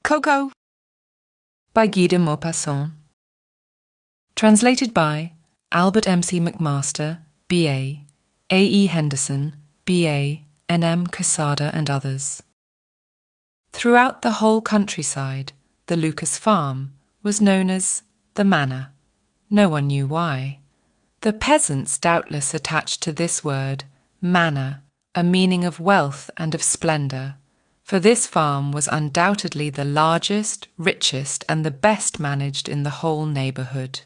Coco by Guy de Maupassant. Translated by Albert M.C. McMaster, B.A., A.E. Henderson, B.A., N.M. Quesada and others. Throughout the whole countryside, the Lucas farm was known as the Manor. No one knew why. The peasants doubtless attached to this word, manor, a meaning of wealth and of splendour, for this farm was undoubtedly the largest, richest, and the best managed in the whole neighbourhood.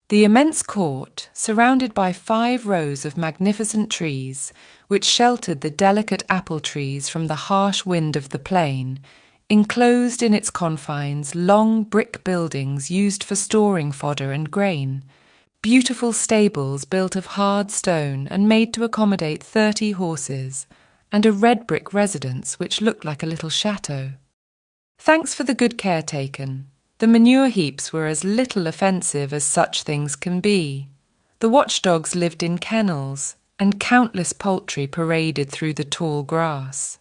The immense court, surrounded by 5 rows of magnificent trees, which sheltered the delicate apple trees from the harsh wind of the plain, enclosed in its confines long brick buildings used for storing fodder and grain, beautiful stables built of hard stone and made to accommodate 30 horses, and a red brick residence which looked like a little chateau. Thanks for the good care taken. The manure heaps were as little offensive as such things can be. The watchdogs lived in kennels, and countless poultry paraded through the tall grass.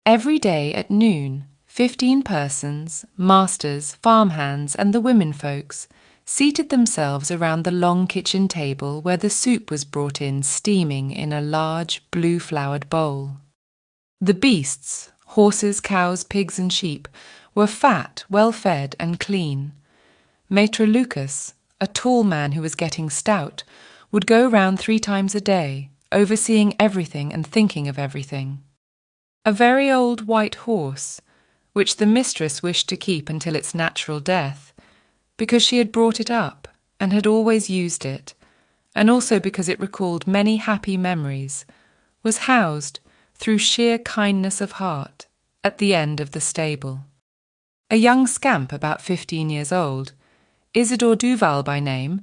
Every day at noon, 15 persons, masters, farmhands, and the women folks, seated themselves around the long kitchen table where the soup was brought in steaming in a large blue-flowered bowl. The beasts, horses, cows, pigs and sheep, were fat, well-fed and clean. Maître Lucas, a tall man who was getting stout, would go round 3 times a day, overseeing everything and thinking of everything. A very old white horse, which the mistress wished to keep until its natural death, because she had brought it up and had always used it, and also because it recalled many happy memories, was housed, through sheer kindness of heart, at the end of the stable. A young scamp about 15 years old, Isidore Duval by name,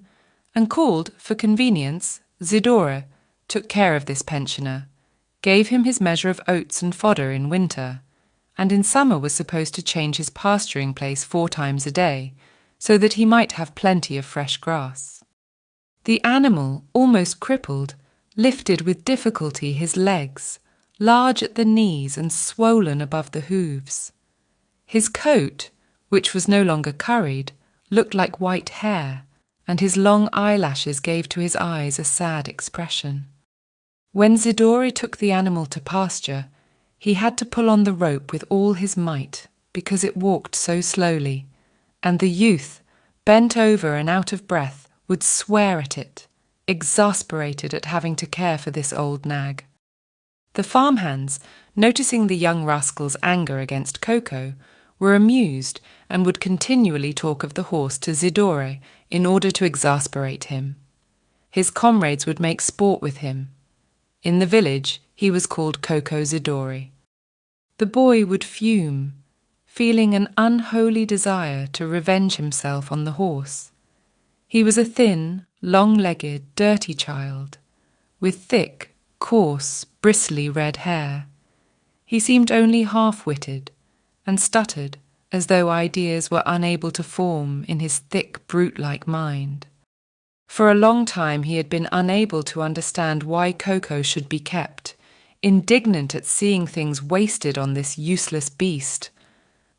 and called, for convenience, Zidore, took care of this pensioner, gave him his measure of oats and fodder in winter, and in summer was supposed to change his pasturing place 4 times a day, so that he might have plenty of fresh grass. The animal, almost crippled, lifted with difficulty his legs, large at the knees and swollen above the hooves. His coat, which was no longer curried, looked like white hair, and his long eyelashes gave to his eyes a sad expression. When Zidore took the animal to pasture, he had to pull on the rope with all his might, because it walked so slowly, and the youth, bent over and out of breath, would swear at it, exasperated at having to care for this old nag. The farmhands, noticing the young rascal's anger against Coco, were amused and would continually talk of the horse to Zidore in order to exasperate him. His comrades would make sport with him. In the village, he was called Coco Zidore. The boy would fume, feeling an unholy desire to revenge himself on the horse. He was a thin, long-legged, dirty child, with thick, coarse, bristly red hair. He seemed only half-witted, and stuttered as though ideas were unable to form in his thick, brute-like mind. For a long time he had been unable to understand why Coco should be kept, indignant at seeing things wasted on this useless beast.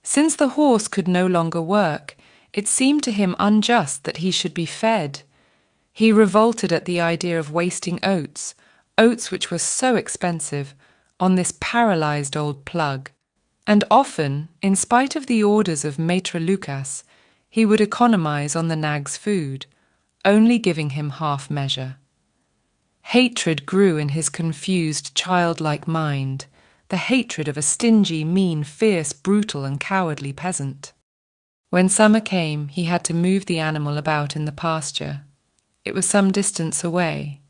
Since the horse could no longer work, it seemed to him unjust that he should be fed. He revolted at the idea of wasting oats which were so expensive, on this paralysed old plug. And often, in spite of the orders of Maître Lucas, he would economise on the nag's food, only giving him half measure. Hatred grew in his confused, childlike mind, the hatred of a stingy, mean, fierce, brutal and cowardly peasant. When summer came, he had to move the animal about in the pasture. It was some distance away.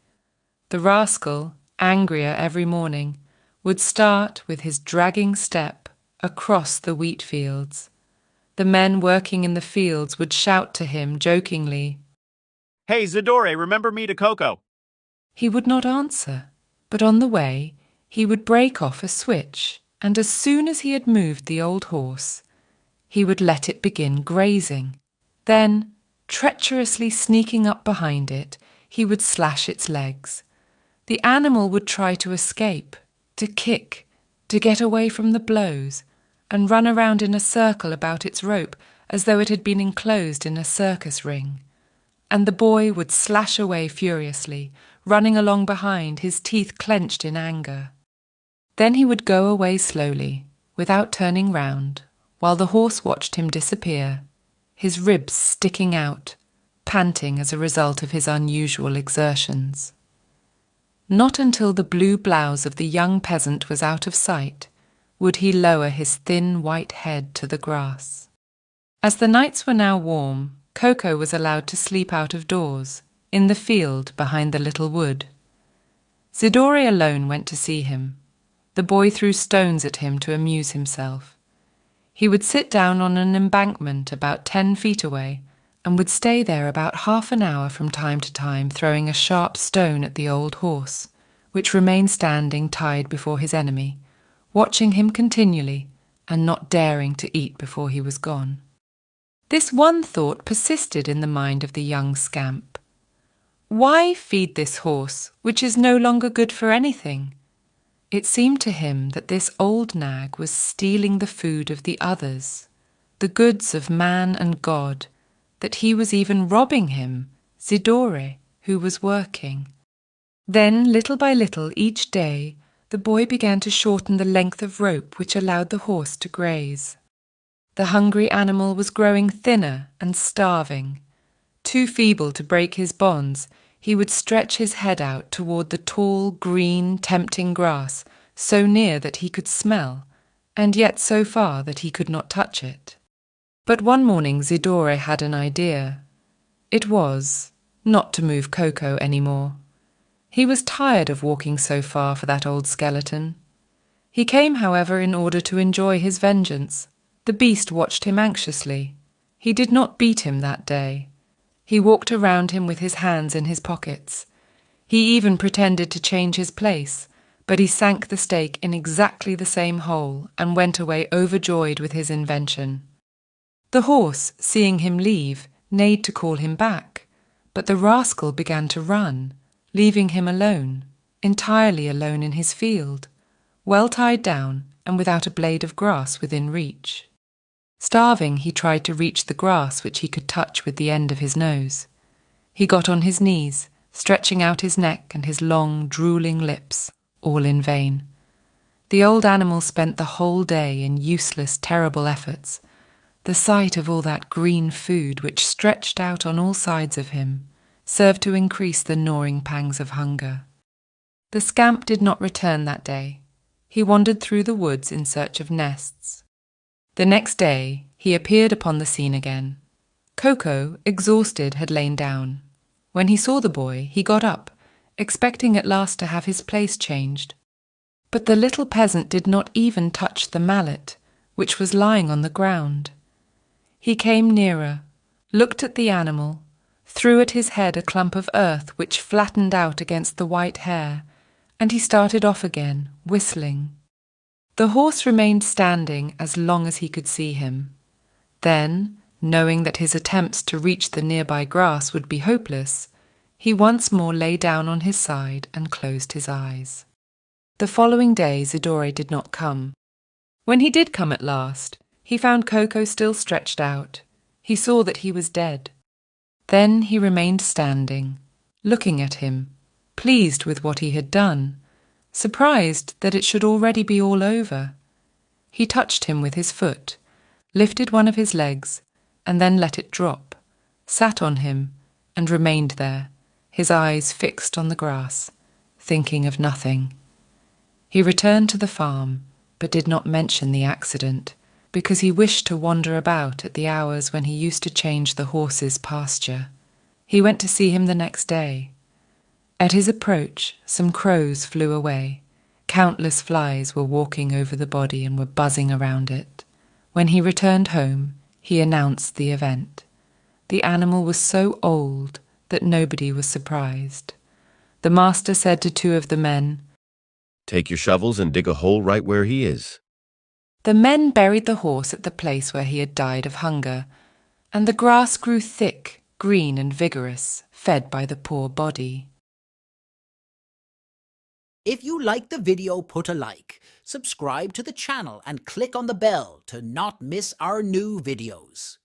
The rascal, angrier every morning, would start with his dragging step across the wheat fields. The men working in the fields would shout to him jokingly, "Hey, Zidore, remember me to Coco." He would not answer, but on the way he would break off a switch, and as soon as he had moved the old horse, he would let it begin grazing. Then, treacherously sneaking up behind it, he would slash its legs. The animal would try to escape, to kick, to get away from the blows, and run around in a circle about its rope as though it had been enclosed in a circus ring. And the boy would slash away furiously, running along behind, his teeth clenched in anger. Then he would go away slowly, without turning round, while the horse watched him disappear, his ribs sticking out, panting as a result of his unusual exertions. Not until the blue blouse of the young peasant was out of sight would he lower his thin white head to the grass. As the nights were now warm, Coco was allowed to sleep out of doors, in the field behind the little wood. Zidore alone went to see him. The boy threw stones at him to amuse himself. He would sit down on an embankment about 10 feet away and would stay there about half an hour from time to time, throwing a sharp stone at the old horse, which remained standing tied before his enemy, watching him continually and not daring to eat before he was gone. This one thought persisted in the mind of the young scamp. Why feed this horse, which is no longer good for anything? It seemed to him that this old nag was stealing the food of the others, the goods of man and God, that he was even robbing him, Zidore, who was working. Then, little by little, each day, the boy began to shorten the length of rope which allowed the horse to graze. The hungry animal was growing thinner and starving. Too feeble to break his bonds, he would stretch his head out toward the tall, green, tempting grass, so near that he could smell, and yet so far that he could not touch it. But one morning Zidore had an idea. It was not to move Coco any more. He was tired of walking so far for that old skeleton. He came, however, in order to enjoy his vengeance. The beast watched him anxiously. He did not beat him that day. He walked around him with his hands in his pockets. He even pretended to change his place, but he sank the stake in exactly the same hole and went away overjoyed with his invention. The horse, seeing him leave, neighed to call him back, but the rascal began to run, leaving him alone, entirely alone in his field, well tied down and without a blade of grass within reach. Starving, he tried to reach the grass which he could touch with the end of his nose. He got on his knees, stretching out his neck and his long, drooling lips, all in vain. The old animal spent the whole day in useless, terrible efforts. The sight of all that green food which stretched out on all sides of him served to increase the gnawing pangs of hunger. The scamp did not return that day. He wandered through the woods in search of nests. The next day he appeared upon the scene again. Coco, exhausted, had lain down. When he saw the boy, he got up, expecting at last to have his place changed. But the little peasant did not even touch the mallet, which was lying on the ground. He came nearer, looked at the animal, threw at his head a clump of earth which flattened out against the white hair, and he started off again, whistling. The horse remained standing as long as he could see him. Then, knowing that his attempts to reach the nearby grass would be hopeless, he once more lay down on his side and closed his eyes. The following day Zidore did not come. When he did come at last, he found Coco still stretched out. He saw that he was dead. Then he remained standing, looking at him, pleased with what he had done, surprised that it should already be all over. He touched him with his foot, lifted one of his legs, and then let it drop, sat on him, and remained there, his eyes fixed on the grass, thinking of nothing. He returned to the farm, but did not mention the accident, because he wished to wander about at the hours when he used to change the horse's pasture. He went to see him the next day. At his approach, some crows flew away. Countless flies were walking over the body and were buzzing around it. When he returned home, he announced the event. The animal was so old that nobody was surprised. The master said to two of the men, "Take your shovels and dig a hole right where he is." The men buried the horse at the place where he had died of hunger, and the grass grew thick, green and vigorous, fed by the poor body. If you liked the video, put a like, subscribe to the channel and click on the bell to not miss our new videos.